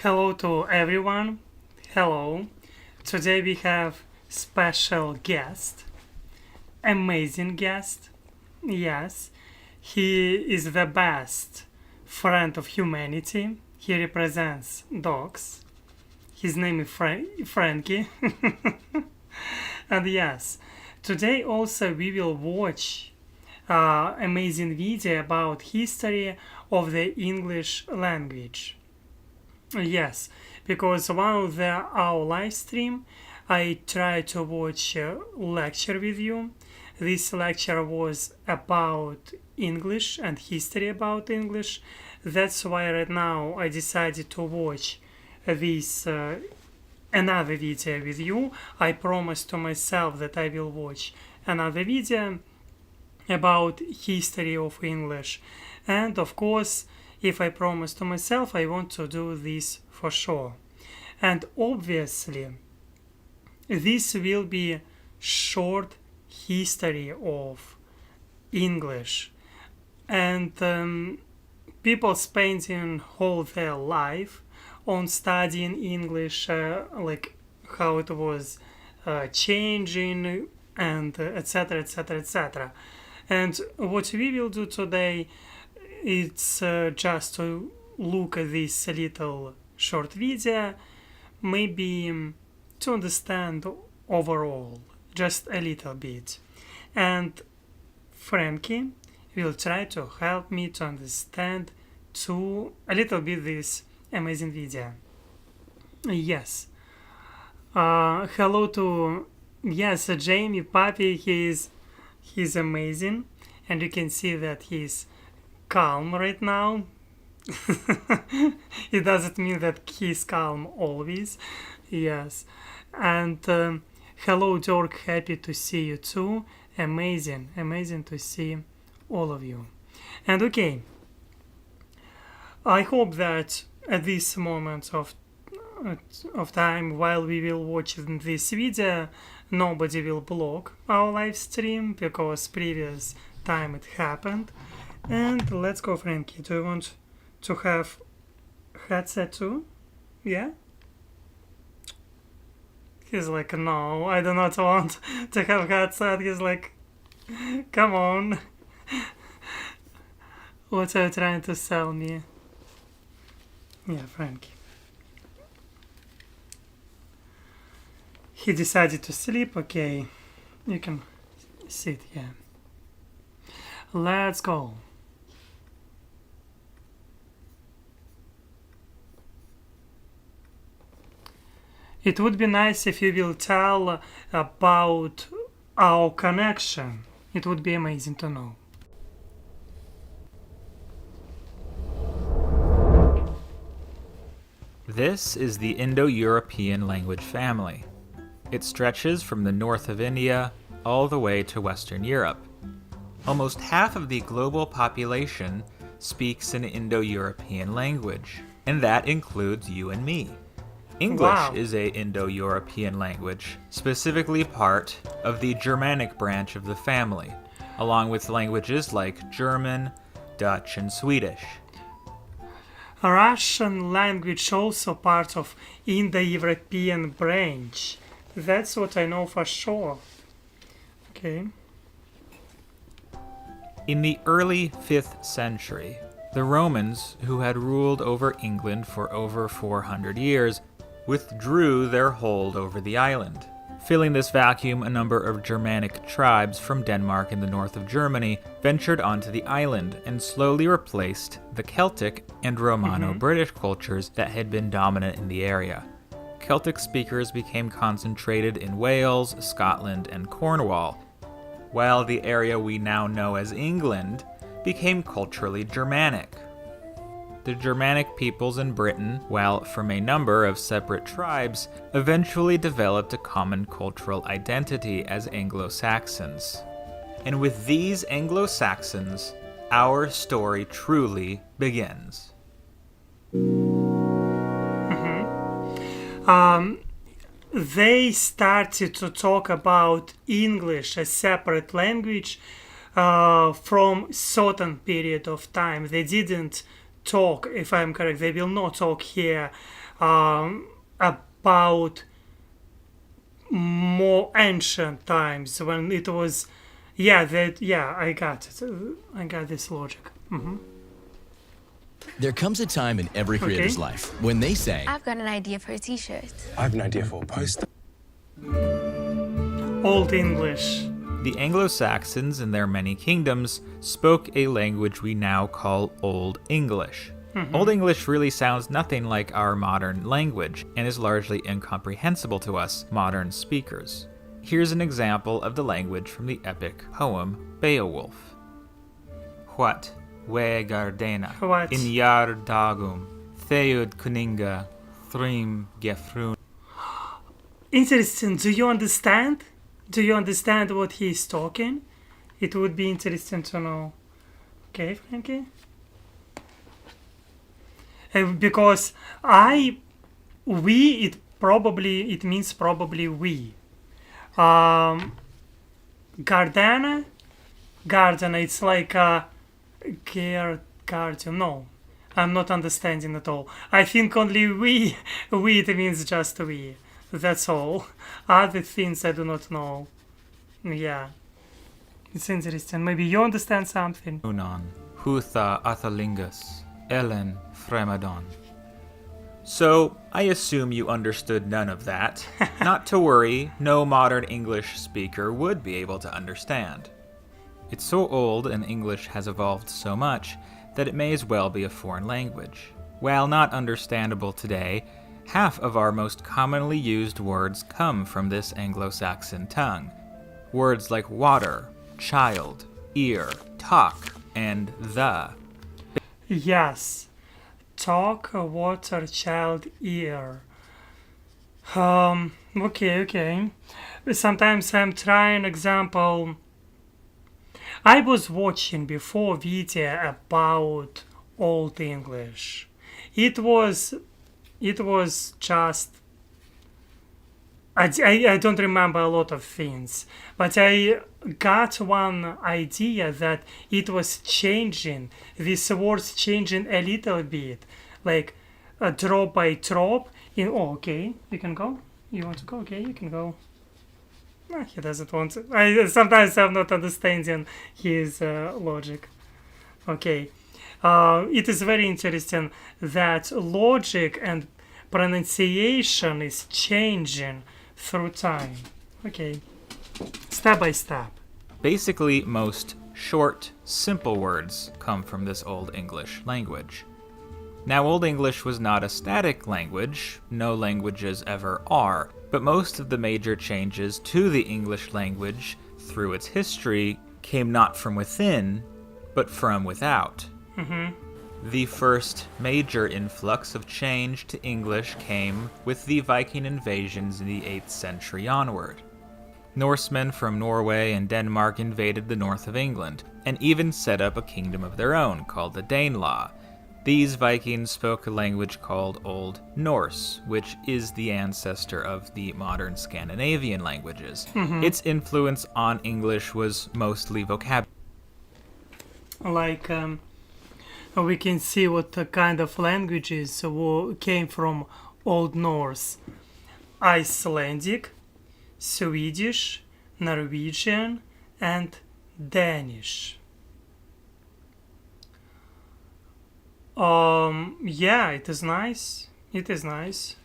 Hello to everyone. Hello. Today we have special guest, amazing guest. Yes, he is the best friend of humanity. He represents dogs. His name is Frankie. And yes, today also we will watch amazing video about history of the English language. Yes, because while our live stream, I tried to watch a lecture with you. This lecture was about English and history about English. That's why right now I decided to watch this another video with you. I promised to myself that I will watch another video about history of English. And of course, if I promise to myself, I want to do this for sure. And obviously, this will be short history of English. And people spending whole their life on studying English, like how it was changing and etc etc etc. And what we will do today, it's just to look at this little short video, maybe to understand overall, just a little bit. And Frankie will try to help me to understand a little bit this amazing video. Yes. Hello to Jamie Puppy. He's amazing, and you can see that he's calm right now. It doesn't mean that he's calm always. Yes. And hello Dirk, happy to see you too. Amazing to see all of you. And okay, I hope that at this moment of time while we will watch this video, nobody will block our live stream, because previous time it happened. And let's go, Frankie. Do you want to have headset too? Yeah? He's like, no, I do not want to have headset. He's like, come on. What are you trying to sell me? Yeah, Frankie. He decided to sleep. Okay, you can sit here. Let's go. It would be nice if you will tell about our connection. It would be amazing to know. This is the Indo-European language family. It stretches from the north of India all the way to Western Europe. Almost half of the global population speaks an Indo-European language, and that includes you and me. English is a Indo-European language, specifically part of the Germanic branch of the family, along with languages like German, Dutch, and Swedish. Russian language also part of Indo-European branch. That's what I know for sure. Okay. In the early 5th century, the Romans, who had ruled over England for over 400 years, withdrew their hold over the island. Filling this vacuum, a number of Germanic tribes from Denmark and the north of Germany ventured onto the island and slowly replaced the Celtic and Romano-British cultures that had been dominant in the area. Celtic speakers became concentrated in Wales, Scotland, and Cornwall, while the area we now know as England became culturally Germanic. The Germanic peoples in Britain, while from a number of separate tribes, eventually developed a common cultural identity as Anglo-Saxons. And with these Anglo-Saxons, our story truly begins. They started to talk about English as separate language from certain period of time. They didn't talk, if I'm correct, they will not talk here about more ancient times when it was, I got it. I got this logic. There comes a time in every creator's Okay. life when they say, I've got an idea for a t-shirt. I have an idea for a poster. Old English. The Anglo-Saxons in their many kingdoms spoke a language we now call Old English. Old English really sounds nothing like our modern language and is largely incomprehensible to us modern speakers. Here's an example of the language from the epic poem Beowulf. What we gardena What? in jar dagum theud kuninga thrim gefrun. Interesting. Do you understand? Do you understand what he's talking? It would be interesting to know. Okay, Frankie? Because it means probably we. Gardena, it's like a guardian. No, I'm not understanding at all. I think only we, it means just we. That's all. Other things I do not know. Yeah. It's interesting. Maybe you understand something. Unan, Hutha Athalingus, Ellen Fremadon. So, I assume you understood none of that. Not to worry, no modern English speaker would be able to understand. It's so old and English has evolved so much that it may as well be a foreign language. While not understandable today, half of our most commonly used words come from this Anglo-Saxon tongue. Words like water, child, ear, talk, and the. Yes. Talk, water, child, ear. Okay. Sometimes I'm trying example. I was watching before video about Old English. It was just I don't remember a lot of things, but I got one idea that it was changing, these words changing a little bit, like drop by drop. Okay, you can go. You want to go? Okay, you can go. He doesn't want to. Sometimes I'm not understanding his logic. Okay. It is very interesting that logic and pronunciation is changing through time. Okay. Step by step. Basically, most short, simple words come from this Old English language. Now, Old English was not a static language, no languages ever are, but most of the major changes to the English language through its history came not from within, but from without. The first major influx of change to English came with the Viking invasions in the 8th century onward. Norsemen from Norway and Denmark invaded the north of England, and even set up a kingdom of their own called the Danelaw. These Vikings spoke a language called Old Norse, which is the ancestor of the modern Scandinavian languages. Its influence on English was mostly vocabulary. Like we can see what kind of languages came from Old Norse: Icelandic, Swedish, Norwegian, and Danish. Yeah, it is nice. It is nice.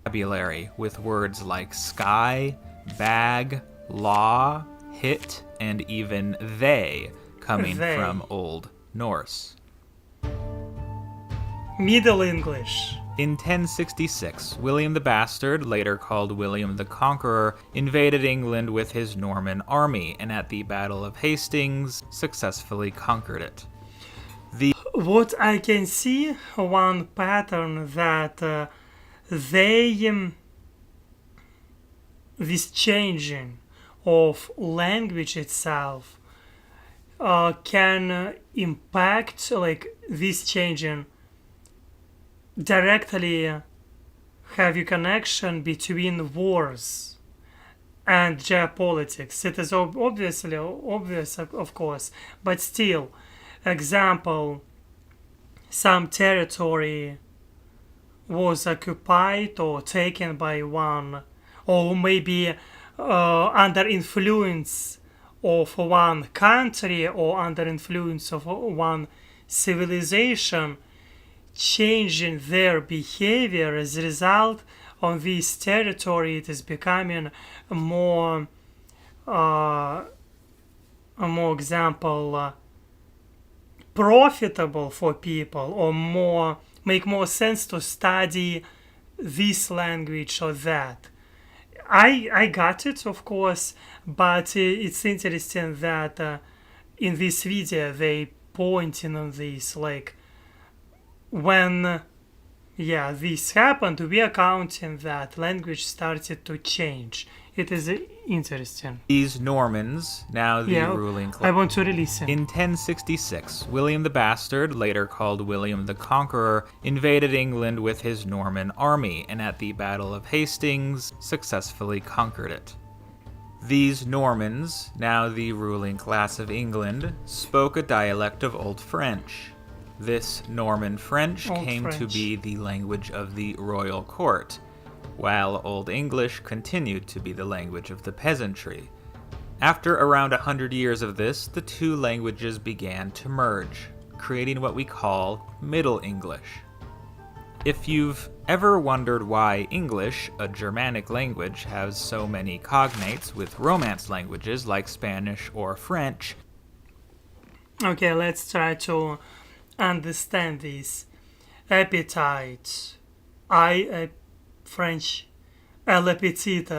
Vocabulary with words like sky, bag, law, hit, and even they coming They. from Old Norse. Middle English. In 1066, William the Bastard, later called William the Conqueror, invaded England with his Norman army, and at the Battle of Hastings, successfully conquered it. What I can see, one pattern that this changing of language itself can impact, like this changing directly have a connection between wars and geopolitics. It is obvious, of course, but still, example, some territory was occupied or taken by one, or maybe under influence of one country or under influence of one civilization, changing their behavior as a result on this territory, it is becoming more profitable for people, or make more sense to study this language or that. I got it, of course, but it's interesting that in this video they pointing on this, like, when this happened, we are counting that language started to change. It is interesting. These Normans, now the ruling class. I want to release it. In 1066, William the Bastard, later called William the Conqueror, invaded England with his Norman army, and at the Battle of Hastings, successfully conquered it. These Normans, now the ruling class of England, spoke a dialect of Old French. This Norman French came to be the language of the royal court, while Old English continued to be the language of the peasantry. After around 100 years of this, the two languages began to merge, creating what we call Middle English. If you've ever wondered why English, a Germanic language, has so many cognates with Romance languages like Spanish or French, okay, let's try to understand this. Appetite. French, l'appétit.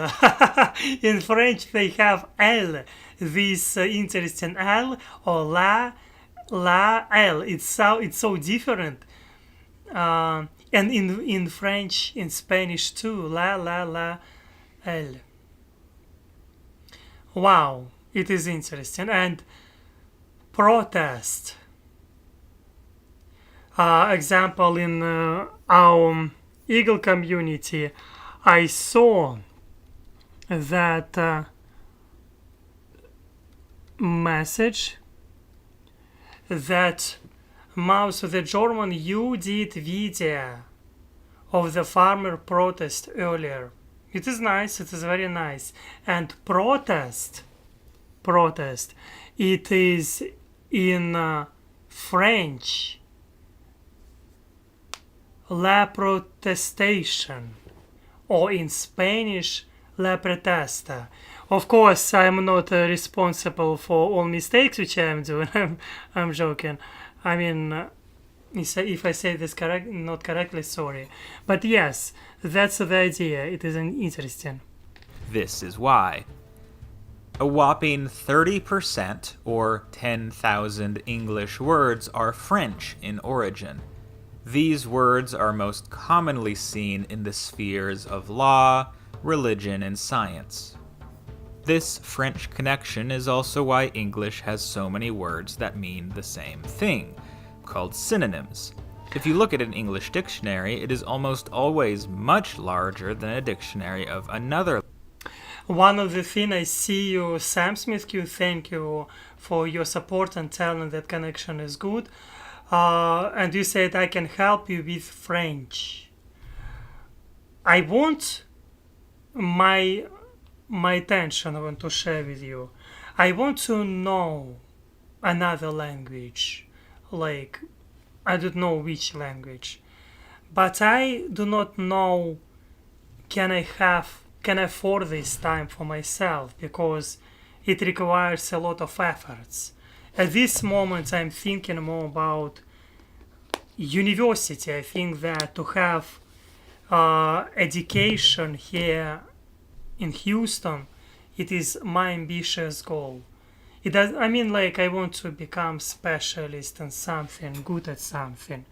In French, they have L. This interesting L or la L. It's so different. And in French, in Spanish too, la L. Wow, it is interesting. And protest. Example, in our Eagle community, I saw that message that Mouse of the German, you did video of the farmer protest earlier. It is nice, it is very nice. And protest, it is in French, la protestation, or in Spanish, la protesta. Of course, I'm not responsible for all mistakes which I'm doing. I'm joking. I mean, if I say this not correctly, sorry. But yes, that's the idea. It is interesting. This is why. A whopping 30%, or 10,000 English words, are French in origin. These words are most commonly seen in the spheres of law, religion, and science. This French connection is also why English has so many words that mean the same thing, called synonyms. If you look at an English dictionary, it is almost always much larger than a dictionary of another. One of the things I see you, Sam Smith, thank you for your support and telling that connection is good. And you said I can help you with French. I want my attention I want to share with you. I want to know another language, like I don't know which language, but I do not know can I afford this time for myself, because it requires a lot of efforts. At this moment, I'm thinking more about university. I think that to have education here in Houston, it is my ambitious goal. I want to become specialist in something, good at something.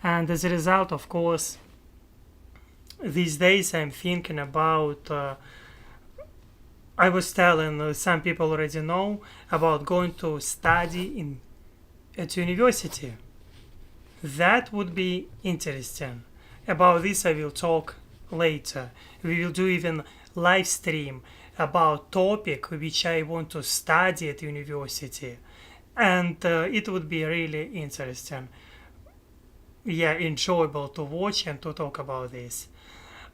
And as a result, of course, these days I'm thinking about I was telling some people already know about going to study at university. That would be interesting. About this I will talk later. We will do even live stream about topic which I want to study at university, and it would be really interesting. enjoyable to watch and to talk about this.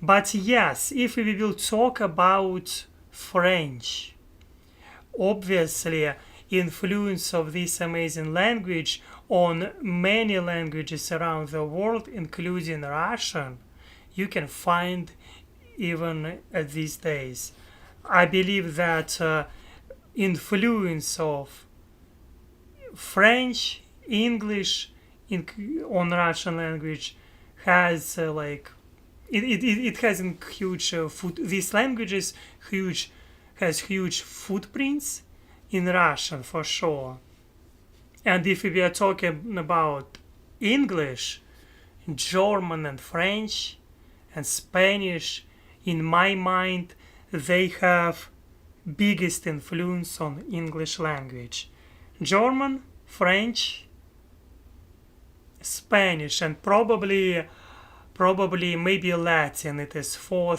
But yes, if we will talk about French, obviously influence of this amazing language on many languages around the world, including Russian, you can find even at these days. I believe that influence of French, English on Russian language has it has a huge these languages has huge footprints in Russian for sure. And if we are talking about English, German and French and Spanish, in my mind, they have biggest influence on English language. German, French, Spanish, and probably maybe Latin. It is four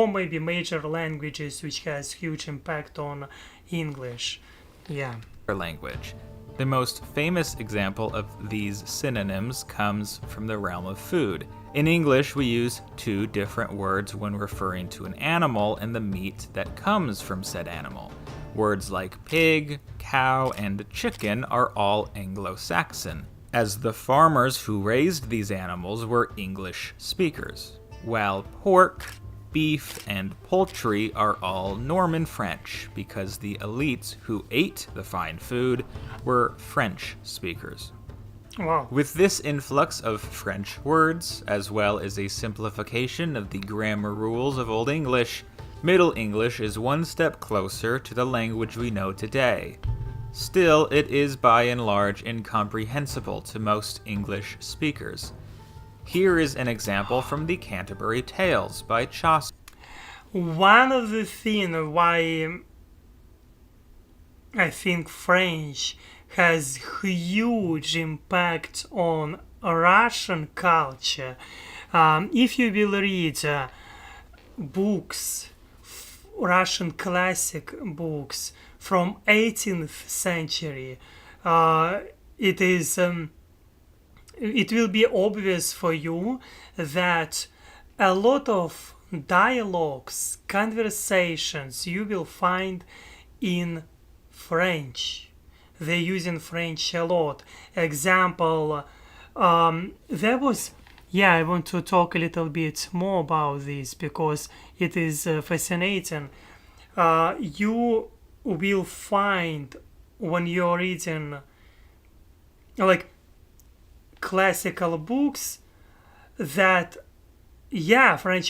maybe major languages which has huge impact on English. Yeah. Language. The most famous example of these synonyms comes from the realm of food. In English, we use two different words when referring to an animal and the meat that comes from said animal. Words like pig, cow, and chicken are all Anglo-Saxon, as the farmers who raised these animals were English speakers, while pork, beef, and poultry are all Norman French, because the elites who ate the fine food were French speakers. Wow. With this influx of French words, as well as a simplification of the grammar rules of Old English, Middle English is one step closer to the language we know today. Still, it is by and large incomprehensible to most English speakers. Here is an example from the Canterbury Tales by Chaucer. One of the things why I think French has huge impact on Russian culture. If you will read books, Russian classic books from 18th century, it will be obvious for you that a lot of dialogues, conversations you will find in French. They're using French a lot. Example, there was, I want to talk a little bit more about this because it is fascinating. You will find when you're reading like classical books that French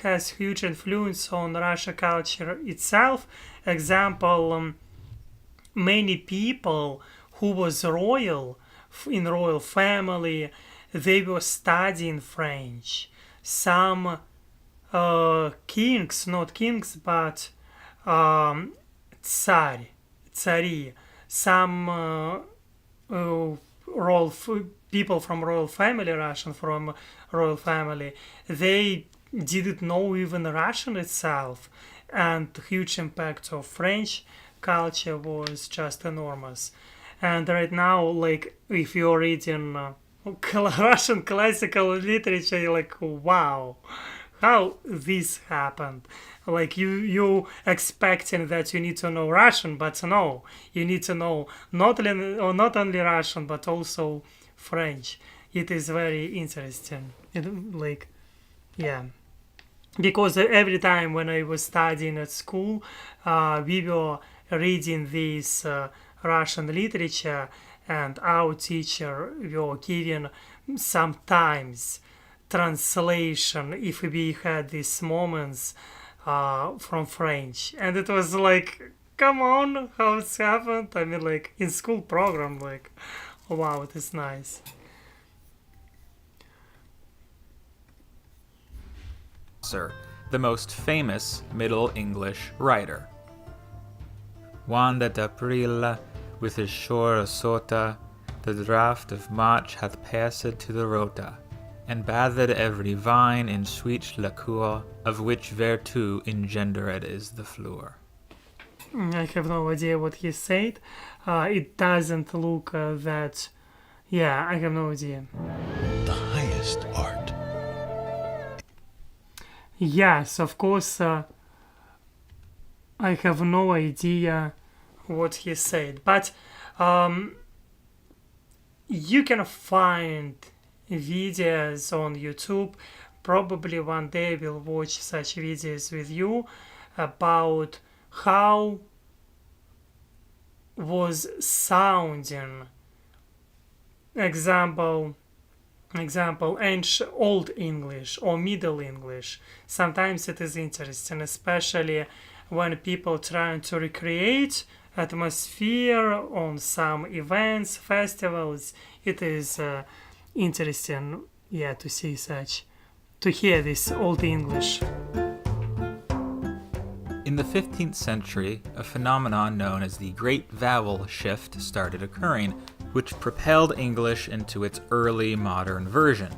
has huge influence on Russian culture itself. Example, many people who was in royal family, they were studying French. Some kings, not kings, but tsari, some people from royal family, Russian from royal family, they didn't know even Russian itself, and the huge impact of French culture was just enormous. And right now, like, if you're reading Russian classical literature, you're like, wow, how this happened. Like you expecting that you need to know Russian, but no, you need to know not only Russian but also French. It is very interesting. Because every time when I was studying at school, we were reading this Russian literature, and our teacher were giving sometimes translation if we had these moments from French, and it was like, come on, how it's happened? I mean, like in school program, like, wow, it is nice. The most famous Middle English writer. Wanda d'April, with his shore sota, the draught of March hath passed to the rota, and bathed every vine in sweet liquor, of which vertu engendered is the flower. I have no idea what he said. It doesn't look that Yeah, I have no idea. The highest art. Yes, of course, I have no idea what he said, but you can find videos on YouTube. Probably one day we'll watch such videos with you about how was sounding example ancient old English or Middle English. Sometimes it is interesting, especially when people trying to recreate atmosphere on some events, festivals. It is interesting, yeah, to see such, to hear this old English. In the 15th century, a phenomenon known as the Great Vowel Shift started occurring, which propelled English into its early modern version.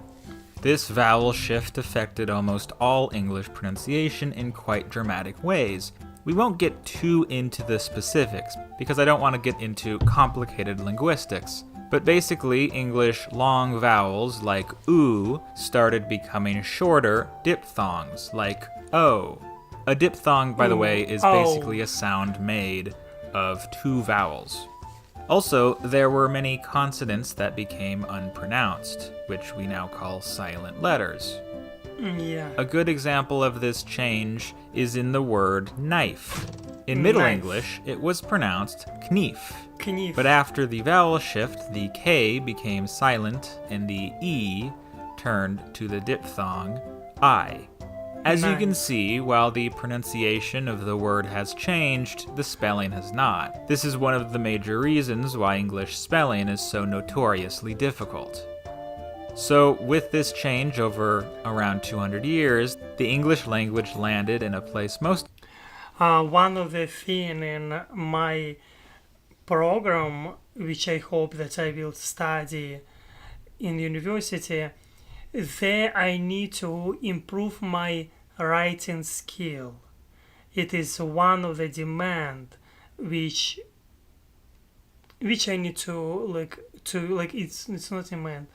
This vowel shift affected almost all English pronunciation in quite dramatic ways. We won't get too into the specifics, because I don't want to get into complicated linguistics. But basically, English long vowels like oo started becoming shorter diphthongs like o. A diphthong, by the way, is basically a sound made of two vowels. Also, there were many consonants that became unpronounced, which we now call silent letters. Yeah. A good example of this change is in the word knife. In Middle Knife. English, it was pronounced knief. Knief. But after the vowel shift, the K became silent and the E turned to the diphthong I. As you can Nice. see, while the pronunciation of the word has changed, the spelling has not. This is one of the major reasons why English spelling is so notoriously difficult. So, with this change over around 200 years, the English language landed in a place most One of the things in my program, which I hope that I will study in university, there I need to improve my writing skill. It is one of the demand which I need to it's not demand.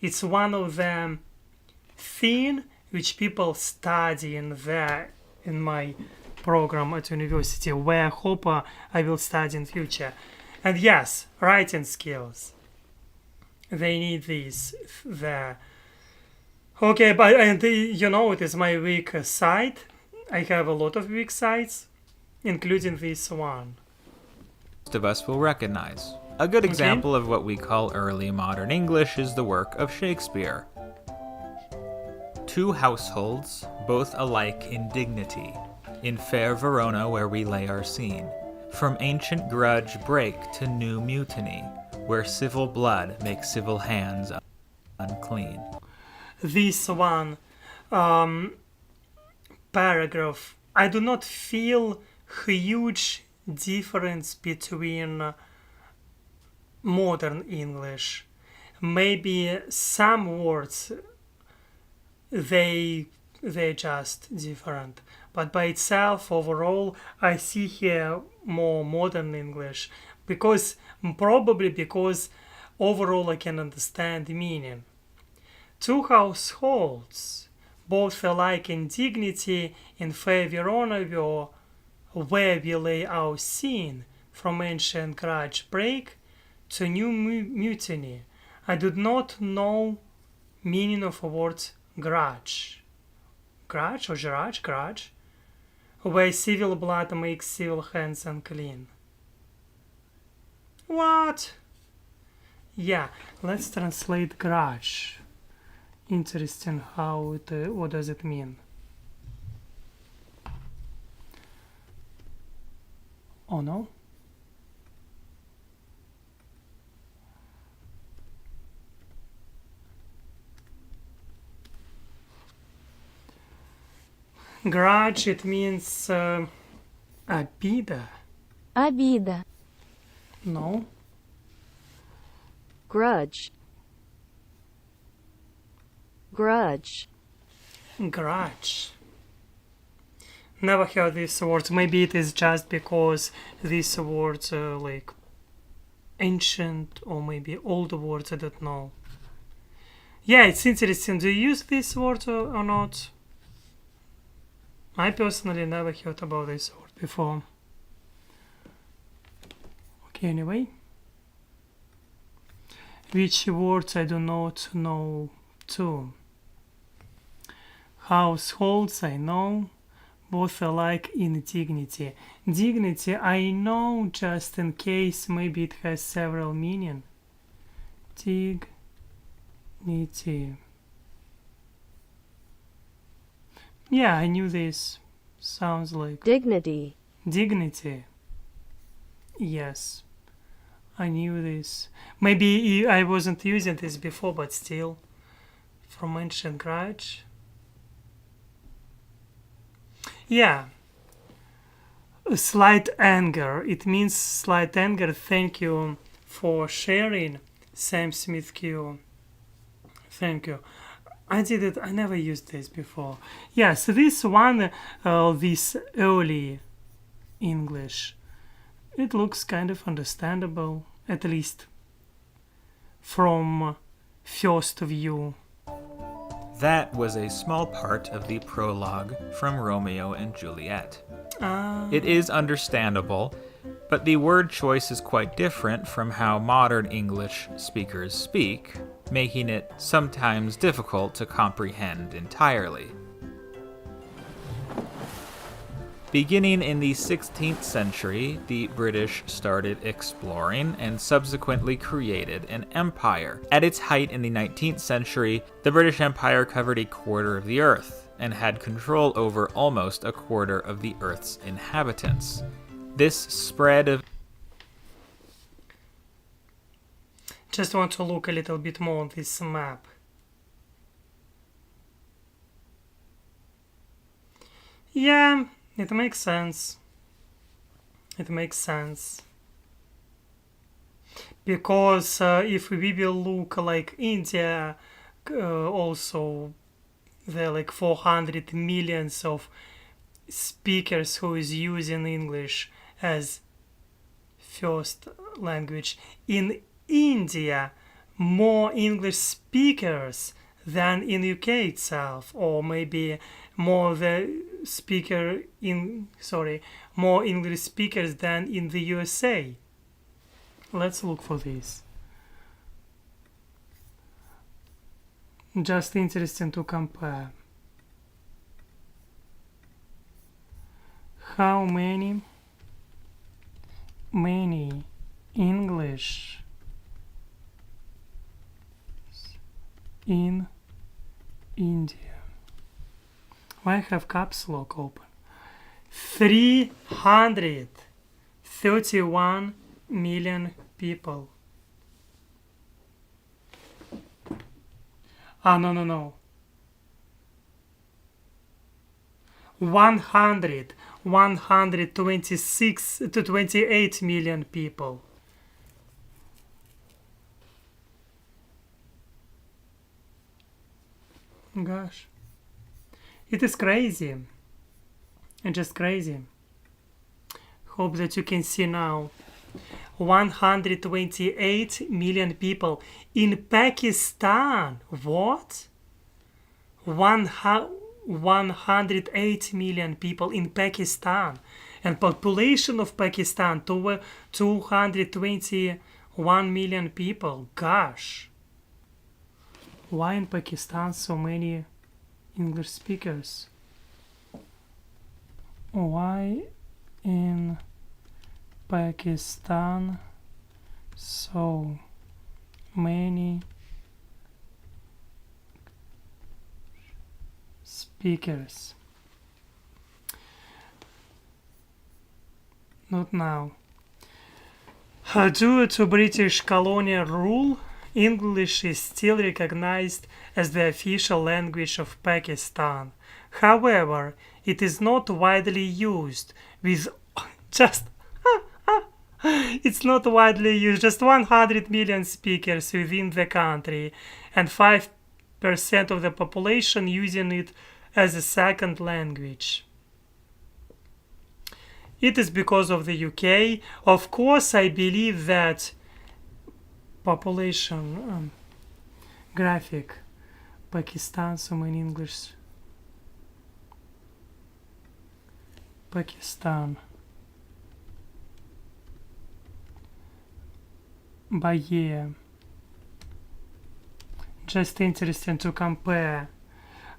It's one of the thing which people study in my program at university, where I hope I will study in future. And yes, writing skills. They need this there. Okay, but and it is my weak side. I have a lot of weak sides, including this one. of us will recognize. A good example of what we call early modern English is the work of Shakespeare. Two households, both alike in dignity, in fair Verona where we lay our scene, from ancient grudge break to new mutiny, where civil blood makes civil hands unclean. This one paragraph, I do not feel huge difference between modern English. Maybe some words they're just different, but by itself overall I see here more modern English, because overall I can understand the meaning. Two households, both alike in dignity, in fair Verona where we lay our scene, from ancient grudge break to new mutiny. I did not know meaning of a word grudge. Grudge or grudge? Where civil blood makes civil hands unclean. What? Yeah, let's translate grudge. Interesting what does it mean? Oh no? Grudge, it means обида. Обида. No? Grudge. Grudge. Grudge. Never heard these words. Maybe it is just because these words ancient or maybe older words, I don't know. Yeah, it's interesting. Do you use this word or not? I personally never heard about this word before. Okay, anyway. Which words I do not know too? Households, I know. Both alike in dignity. Dignity, I know just in case maybe it has several meaning. Dignity. Yeah, I knew this. Sounds like Dignity. dignity. Yes, I knew this. Maybe I wasn't using this before, but still, from ancient grudge. Yeah, slight anger. It means slight anger. Thank you for sharing, Sam Smith Q. Thank you. I did it. I never used this before. Yeah, so this one, this early English, it looks kind of understandable, at least from first view. That was a small part of the prologue from Romeo and Juliet. It is understandable, but the word choice is quite different from how modern English speakers speak, making it sometimes difficult to comprehend entirely. Beginning in the 16th century, the British started exploring and subsequently created an empire. At its height in the 19th century, the British Empire covered a quarter of the Earth and had control over almost a quarter of the Earth's inhabitants. This spread of Just want to look a little bit more on this map. Yeah, it makes sense. It makes sense. Because if we will look like India, also there are like 400 millions of speakers who is using English as first language. In India, more English speakers than in UK itself, or maybe more more English speakers than in the USA. Let's look for this. Just interesting to compare. How many English in India? Why have caps lock open? 331 million people. No. 126 to 28 million people. Gosh. It is crazy. It's just crazy. Hope that you can see now. 128 million people in Pakistan. What? 108 million people in Pakistan. And population of Pakistan to 221 million people. Gosh. Why in Pakistan so many English speakers? Why in Pakistan so many speakers? Not now. Due to British colonial rule, English is still recognized as the official language of Pakistan. However, it is not widely used with just 100 million speakers within the country and 5% of the population using it as a second language. It is because of the UK. Of course, I believe that population graphic. Pakistan, some in English. Pakistan. By year. Just interesting to compare.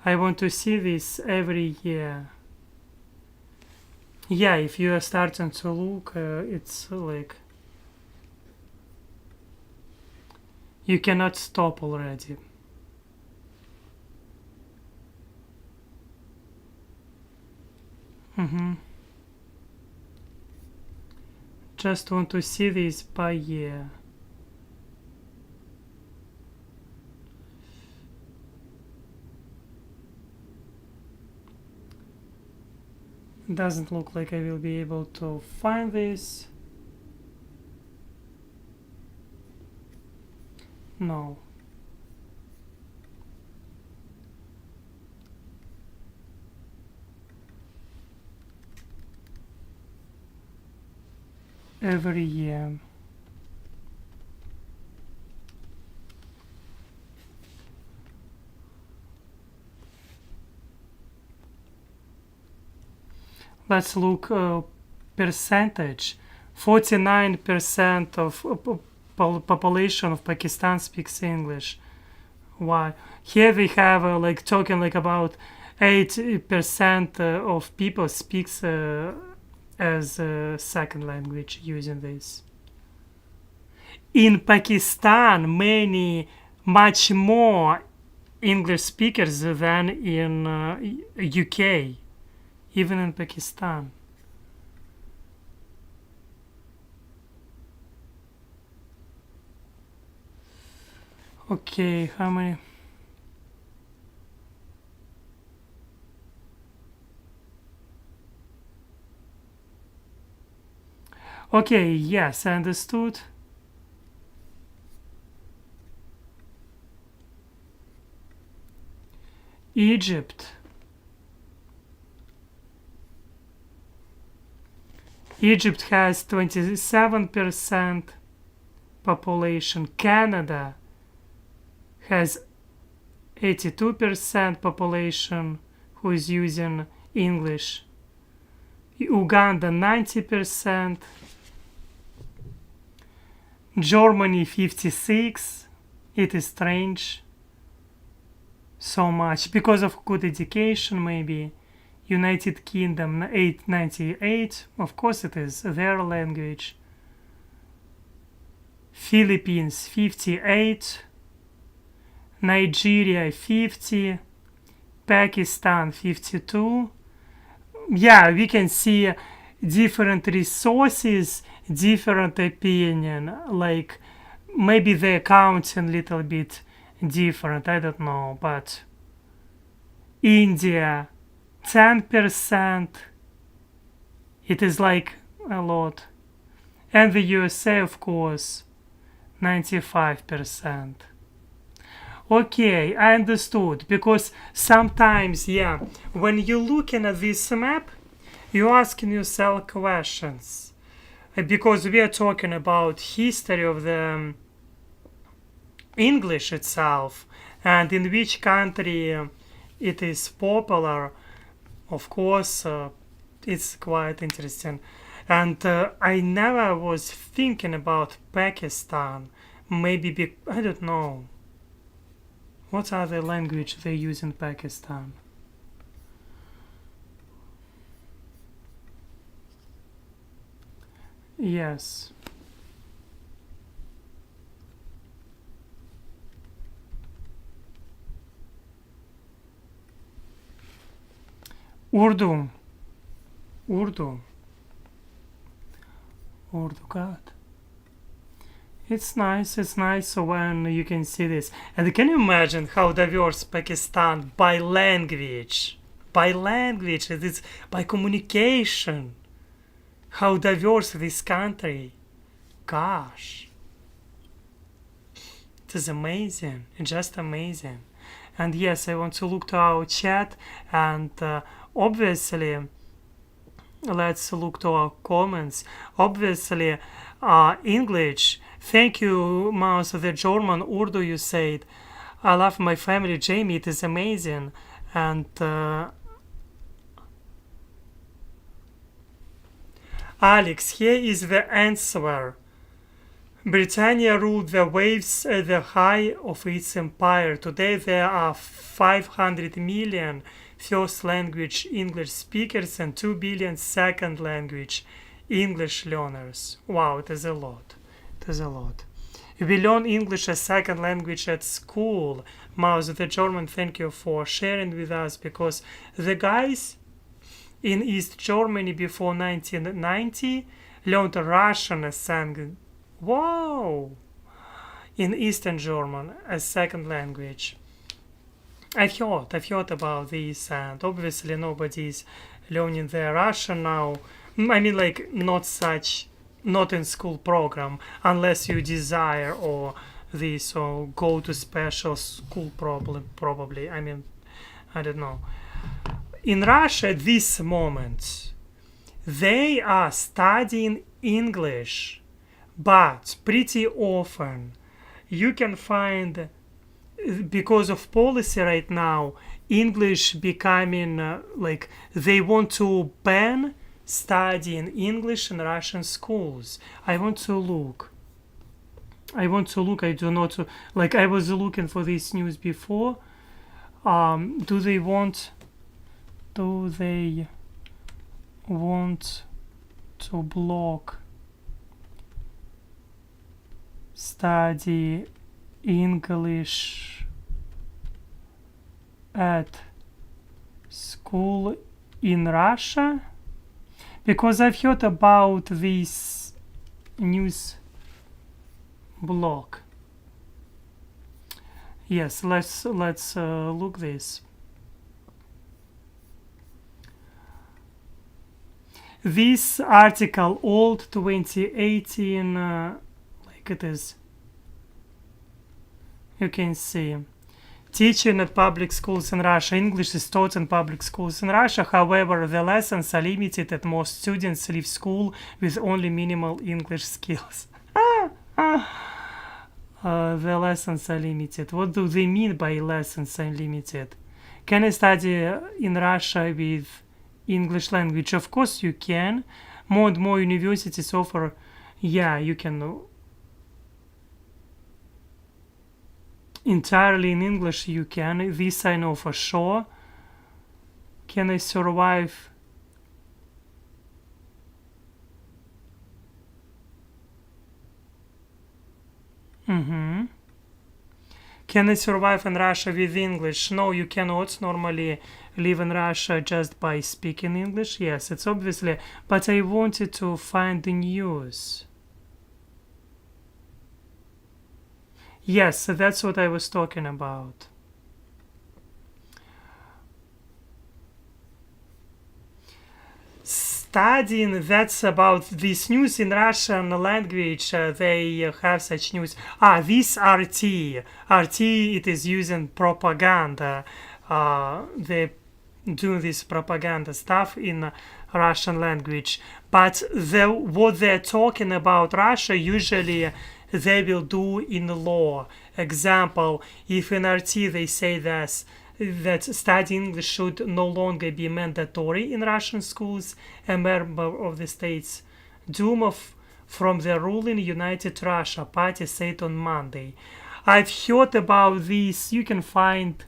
I want to see this every year. Yeah, if you are starting to look, it's like you cannot stop already. Just want to see this by year. Doesn't look like I will be able to find this. No. Every year. Let's look percentage. 49% of population of Pakistan speaks English. Why? Here we have like talking like about 8% of people speaks as a second language using this. In Pakistan, much more English speakers than in UK, even in Pakistan. Okay, how many? Okay, yes, I understood. Egypt. Egypt has 27% population. Canada has 82% population who is using English. Uganda 90%. Germany 56%. It is strange so much because of good education, maybe. United Kingdom 898, of course it is their language. Philippines 58, Nigeria 50, Pakistan 52. Yeah, we can see different resources, different opinion, like maybe the accounting little bit different, I don't know, but India 10%, it is like a lot, and the USA of course 95%. Okay, I understood, because sometimes, yeah, when you're looking at this map, you're asking yourself questions, because we are talking about history of the English itself and in which country it is popular. Of course, it's quite interesting. And I never was thinking about Pakistan. Maybe, I don't know. What other language they use in Pakistan? Yes. Urdu. Urdu. Urdu, God. It's nice when you can see this. And can you imagine how diverse Pakistan by language? By language, it's by communication. How diverse this country. Gosh. It is amazing. Just amazing. And yes, I want to look to our chat, and obviously let's look to our comments. Obviously English Thank you, Mouse. The German Urdu you said. I love my family, Jamie. It is amazing. And Alex, here is the answer. Britannia ruled the waves at the height of its empire. Today there are 500 million first language English speakers and 2 billion second language English learners. Wow, it is a lot. It is a lot. We learn English as second language at school. Mouse, the German, thank you for sharing with us, because the guys in East Germany before 1990 learned Russian as second. Wow! In Eastern German as second language. I've heard about this, and obviously nobody's learning the Russian now. I mean, like, not in school program, unless you desire or this, or go to special school probably. I mean, I don't know. In Russia at this moment, they are studying English, but pretty often you can find, because of policy right now, English becoming like they want to ban studying English in Russian schools. I want to look. I do not, like, I was looking for this news before. Do they want to block study English at school in Russia? Because I've heard about this news block. Yes, let's look this. This article, old 2018, like it is. You can see. Teaching at public schools in Russia. English is taught in public schools in Russia. However, the lessons are limited, and most students leave school with only minimal English skills. The lessons are limited. What do they mean by lessons are limited? Can I study in Russia with English language? Of course you can. More and more universities offer, yeah, you can entirely in English. You can. This I know for sure. Can I survive? Can I survive in Russia with English? No, you cannot normally live in Russia just by speaking English. Yes, it's obviously, but I wanted to find the news. Yes, that's what I was talking about. Studying, that's about this news in Russian language. They have such news. This RT. RT, it is using propaganda. They do this propaganda stuff in Russian language. But what they're talking about Russia, usually they will do in law. Example, if in RT they say that studying English should no longer be mandatory in Russian schools, a member of the state's Duma from the ruling United Russia Party said on Monday. I've heard about this. You can find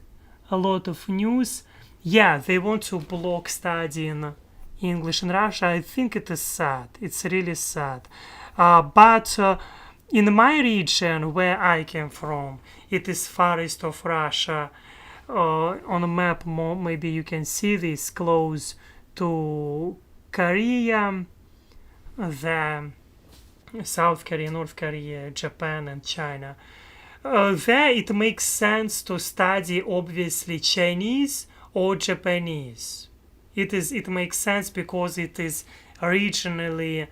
a lot of news. Yeah, they want to block studying English in Russia. I think it is sad. It's really sad. But in my region, where I came from, it is far east of Russia. On a map, maybe you can see this, close to Korea, the South Korea, North Korea, Japan, and China. There it makes sense to study obviously Chinese or Japanese. It makes sense because it is regionally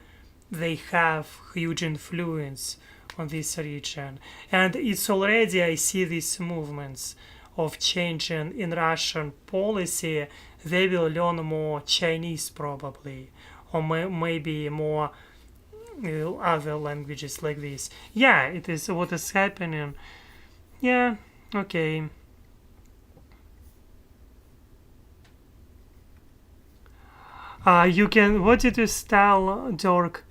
they have huge influence on this region, and it's already I see these movements of changing in Russian policy. They will learn more Chinese probably, or maybe more other languages like this. Yeah, it is what is happening. Yeah, okay. You can. What did you tell Dirk?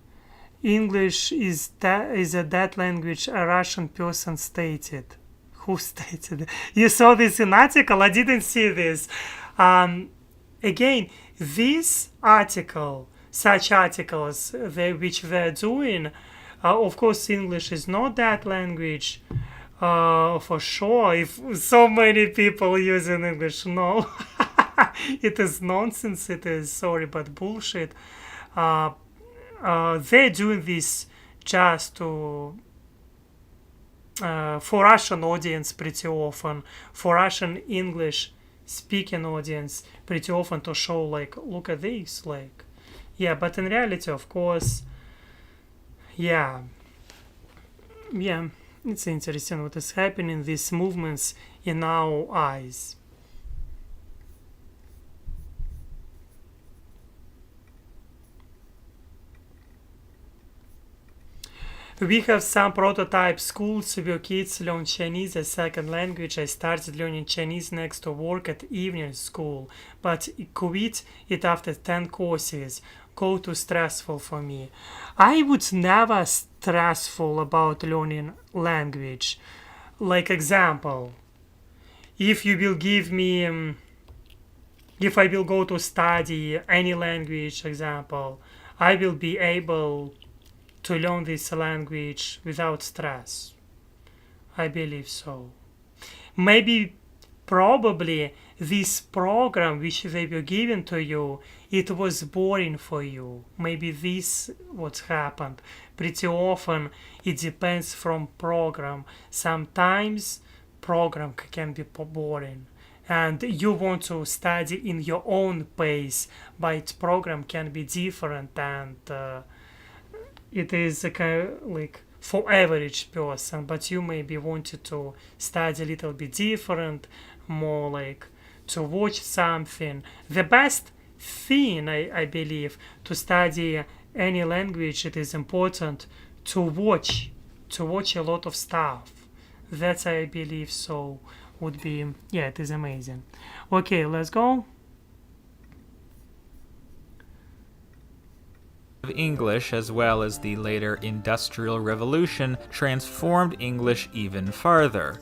English is a dead language. A Russian person stated. Who stated? You saw this in article. I didn't see this. Again, this article, such articles which they're doing, of course, English is not that language. For sure, if so many people using English, no, it is nonsense. It is sorry, but bullshit. They're doing this just to for Russian audience pretty often, for Russian English speaking audience pretty often to show like, look at this, like, yeah. But in reality, of course, yeah, yeah. It's interesting what is happening, these movements in our eyes. We have some prototype schools where kids learn Chinese as second language. I started learning Chinese next to work at evening school, but quit it after 10 courses. Go too stressful for me. I would never stressful about learning language. Like example, if you will give me, if I will go to study any language, example, I will be able to learn this language without stress. I believe so. Maybe, probably, this program which they were given to you, it was boring for you. Maybe this what happened. Pretty often it depends from program. Sometimes program can be boring. And you want to study in your own pace, but program can be different, and it is a kind of like for average person, but you maybe wanted to study a little bit different, more like to watch something. The best thing, I believe, to study any language, it is important to watch a lot of stuff. That's, I believe, so would be, yeah, it is amazing. Okay, let's go. English, as well as the later Industrial Revolution, transformed English even farther,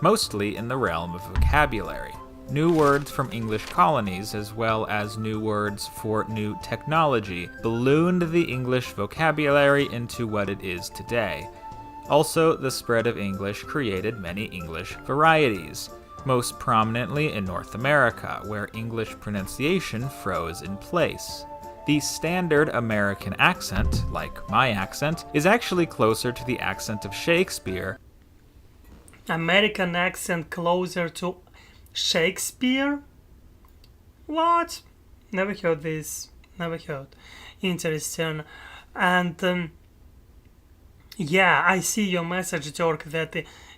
mostly in the realm of vocabulary. New words from English colonies, as well as new words for new technology, ballooned the English vocabulary into what it is today. Also, the spread of English created many English varieties, most prominently in North America, where English pronunciation froze in place. The standard American accent, like my accent, is actually closer to the accent of Shakespeare. American accent closer to Shakespeare? What? Never heard this. Never heard. Interesting. And yeah, I see your message, Dirk, that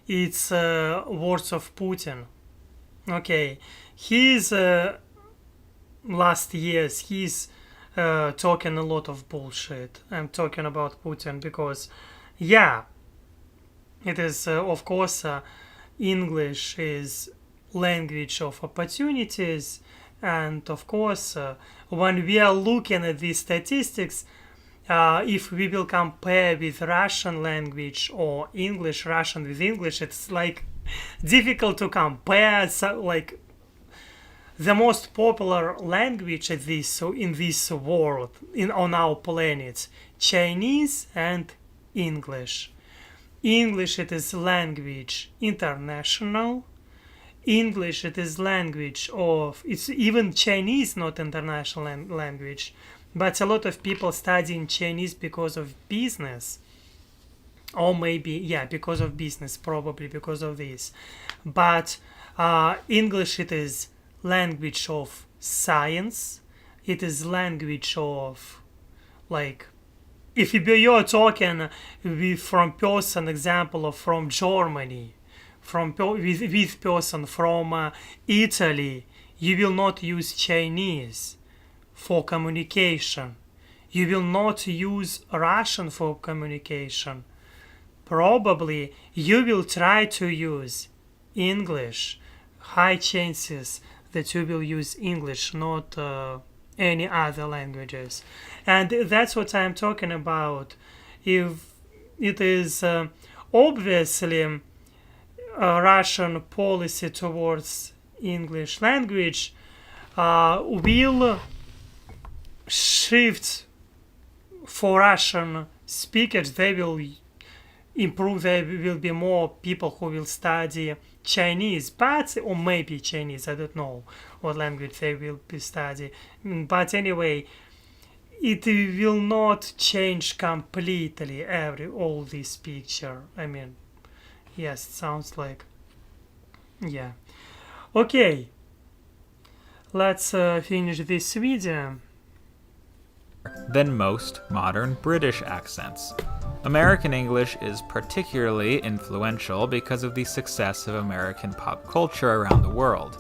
it's words of Putin. Okay. He's last years, he's talking a lot of bullshit. I'm talking about Putin because, yeah, it is, of course, English is language of opportunities, and of course, when we are looking at these statistics, if we will compare with Russian language or English, Russian with English, it's like difficult to compare. So, like, the most popular language in this world, on our planet, Chinese and English. English, it is language international. English, it is language of, it's even Chinese, not international language, but a lot of people studying Chinese because of business, or maybe, yeah, because of business, probably because of this. But English, it is language of science. It is language of, like, if you're talking from person, example of from Germany, with person from Italy, you will not use Chinese for communication. you will not use Russian for communication. Probably you will try to use English. High chances that you will use English, not any other languages. And that's what I'm talking about. If it is obviously a Russian policy towards English language, will shift for Russian speakers. They will improve. There will be more people who will study Chinese, but or maybe Chinese. I don't know what language they will be studying. But anyway, it will not change completely all this picture. I mean, yes, it sounds like, yeah. Okay, let's finish this video. Than most modern British accents. American English is particularly influential because of the success of American pop culture around the world.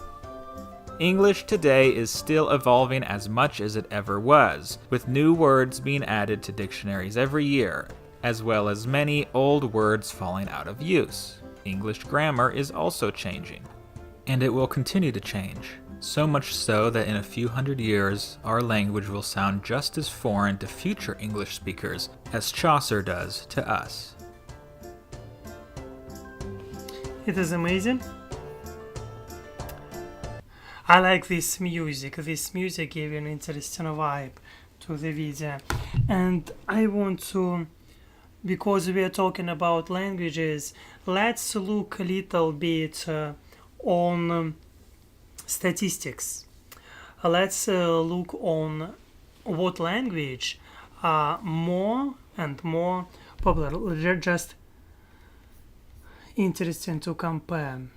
English today is still evolving as much as it ever was, with new words being added to dictionaries every year, as well as many old words falling out of use. English grammar is also changing. And it will continue to change, so much so that in a few hundred years, our language will sound just as foreign to future English speakers as Chaucer does to us. It is amazing. I like this music. This music gave an interesting vibe to the video. And I want to, because we are talking about languages, let's look a little bit on statistics. Let's look on what language are more and more popular. They're just interesting to compare.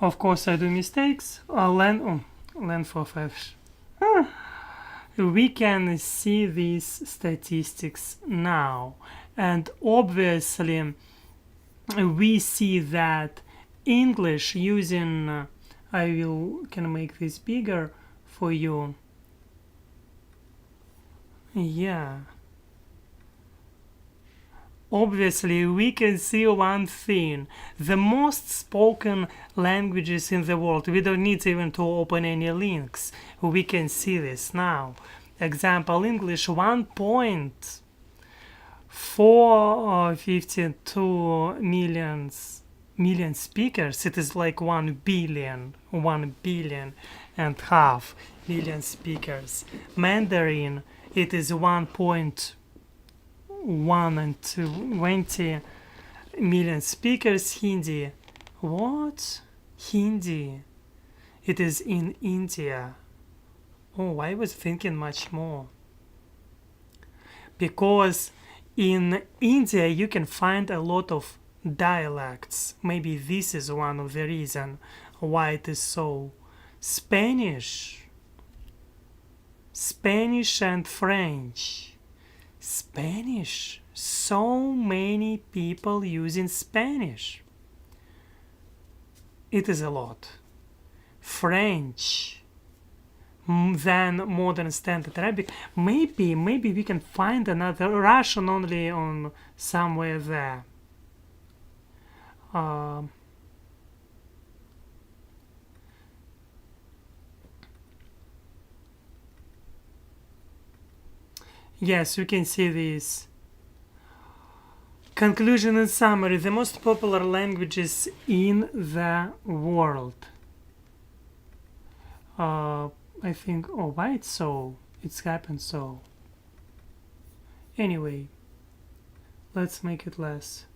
Of course, I do mistakes. Length of F. We can see these statistics now, and obviously, we see that English using. Can make this bigger for you. Yeah. Obviously, we can see one thing. The most spoken languages in the world. We don't need even to open any links. We can see this now. Example, English 1.452 million speakers. It is like 1 billion and half million speakers. Mandarin, it is 1.20 million speakers. Hindi, what? Hindi, it is in India. Oh, I was thinking much more. Because in India you can find a lot of dialects. Maybe this is one of the reasons why it is so. Spanish and French. Spanish, so many people using Spanish. It is a lot. French, then modern standard Arabic. Maybe we can find another. Russian only on somewhere there. Yes, you can see this. Conclusion and summary. The most popular languages in the world. I think, why it's so? It's happened so. Anyway, let's make it less.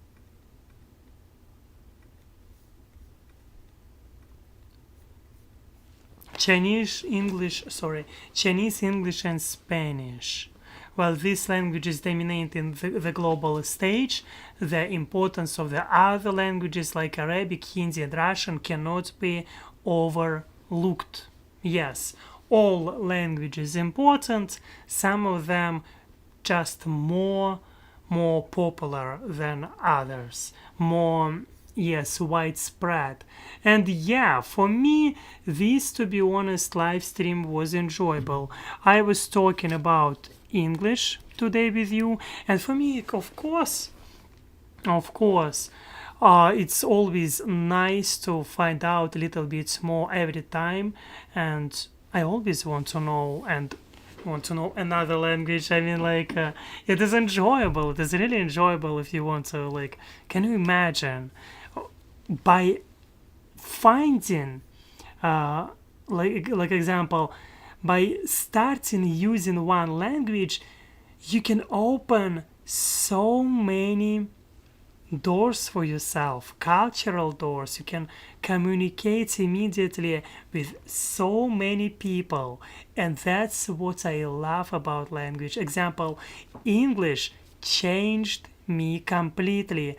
Chinese, English, and Spanish. while these languages dominate in the global stage, the importance of the other languages like Arabic, Hindi, and Russian cannot be overlooked. Yes, all languages important, some of them just more popular than others, more, yes, widespread. And yeah, for me, this, to be honest, live stream was enjoyable. I was talking about English today with you, and for me, of course, it's always nice to find out a little bit more every time, and I always want to know another language. I mean, like, it is enjoyable. It is really enjoyable if you want to, like, can you imagine by finding, like example, by starting using one language, you can open so many doors for yourself, cultural doors. You can communicate immediately with so many people, and that's what I love about language. Example, English changed me completely.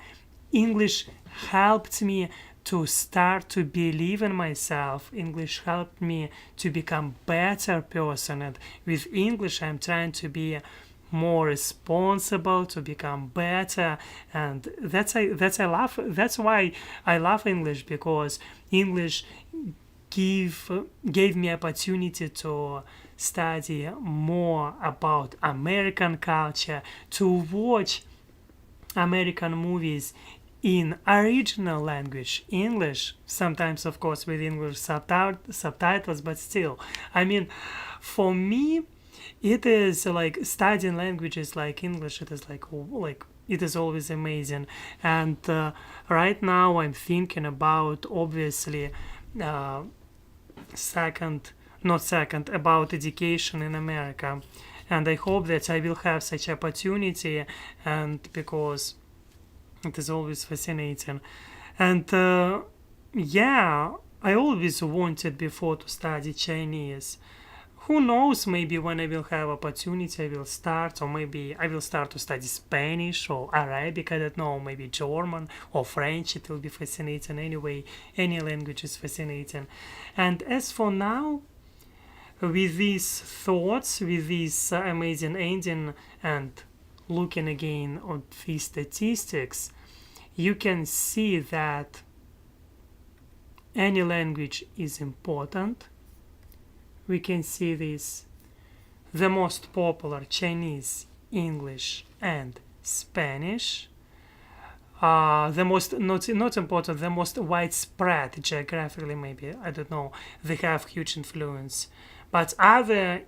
English helped me to start to believe in myself. English helped me to become better person, and with English I'm trying to be more responsible, to become better, and that's why I love English, because English gave me opportunity to study more about American culture, to watch American movies in original language, English, sometimes of course with English subtitles, but still, I mean, for me, it is like studying languages like English. It is like it is always amazing. And right now I'm thinking about, obviously, about education in America, and I hope that I will have such opportunity, and because it is always fascinating. And yeah, I always wanted before to study Chinese. Who knows, maybe when I will have opportunity I will start, or maybe I will start to study Spanish or Arabic, I don't know, maybe German or French. It will be fascinating anyway. Any language is fascinating. And as for now, with these thoughts, with this amazing ending, and looking again on these statistics, you can see that any language is important. We can see this. The most popular: Chinese, English, and Spanish. The most not important, the most widespread geographically, maybe, I don't know. They have huge influence. But other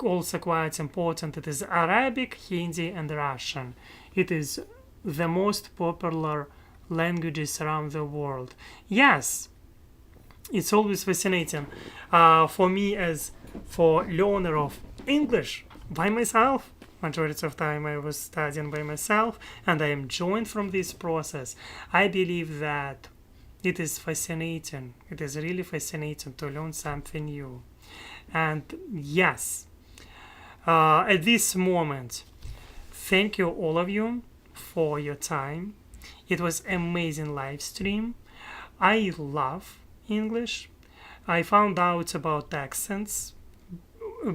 also quite important. It is Arabic, Hindi, and Russian. It is the most popular languages around the world. Yes, it's always fascinating for me as for learner of English by myself. Majority of time I was studying by myself, and I am joined from this process. I believe that it is fascinating. It is really fascinating to learn something new. And yes, at this moment, thank you all of you for your time. It was amazing live stream. I love English. I found out about accents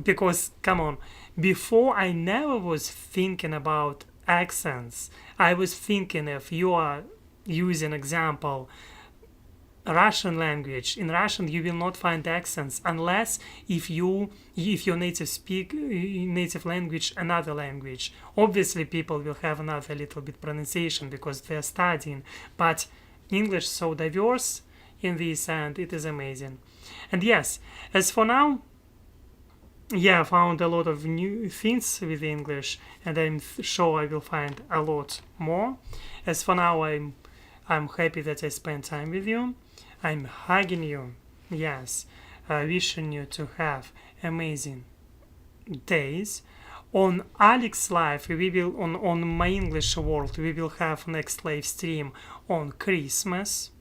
because, come on, before I never was thinking about accents. I was thinking, if you are using example Russian language, in Russian you will not find accents unless if your native language another language. Obviously people will have another little bit pronunciation because they are studying, but English so diverse in this, and it is amazing. And yes, as for now, yeah, I found a lot of new things with English, and I'm sure I will find a lot more. As for now, I'm happy that I spent time with you. I'm hugging you. Yes, wishing you to have amazing days. On Aleks Live, we will on My English World, we will have next live stream on Christmas.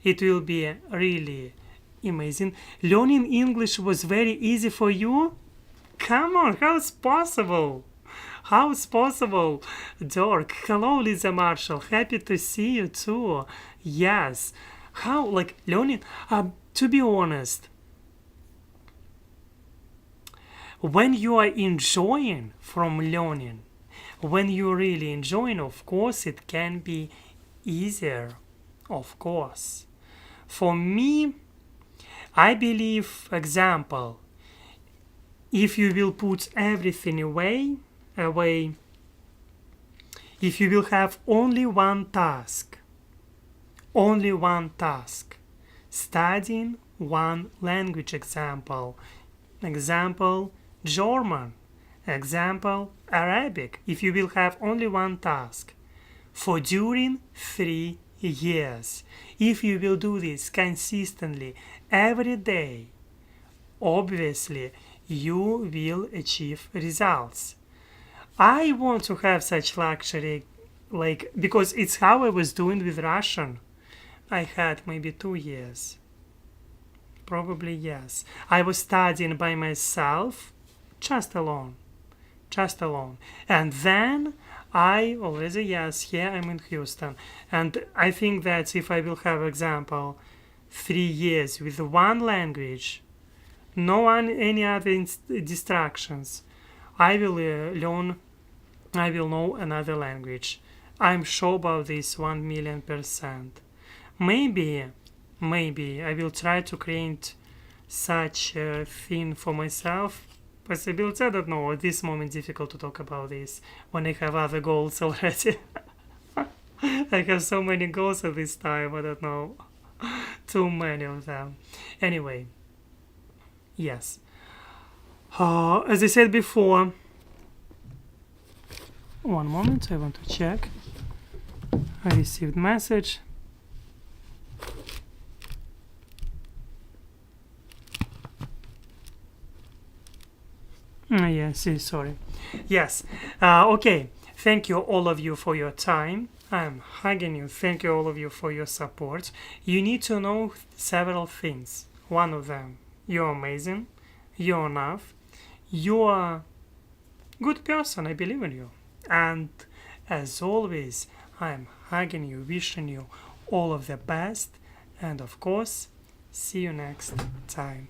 It will be really amazing. Learning English was very easy for you? Come on, how's possible? How's possible? Dork, hello Lisa Marshall, happy to see you too. Yes. How, like, learning? To be honest, when you are enjoying from learning, when you're really enjoying, of course, it can be easier, of course. For me, I believe, example, if you will put everything away, if you will have only one task, studying one language, example, German, example, Arabic, if you will have only one task for during 3 years, if you will do this consistently every day, obviously you will achieve results. I want to have such luxury, like, because it's how I was doing with Russian. I had maybe 2 years. Probably yes. I was studying by myself, just alone. And then I already, yes, here I'm in Houston. And I think that if I will have, example, 3 years with one language, no one, any other distractions, I will I will know another language. I'm sure about this 1,000,000%. Maybe I will try to create such a thing for myself. Possibility, I don't know. At this moment, difficult to talk about this when I have other goals already. I have so many goals at this time. I don't know. Too many of them. Anyway, yes. As I said before, one moment, I want to check. I received message. Yes, sorry. Yes. Okay. Thank you, all of you, for your time. I'm hugging you. Thank you, all of you, for your support. You need to know several things. One of them, you're amazing. You're enough. You are a good person. I believe in you. And as always, I'm hugging you, wishing you all of the best. And of course, see you next time.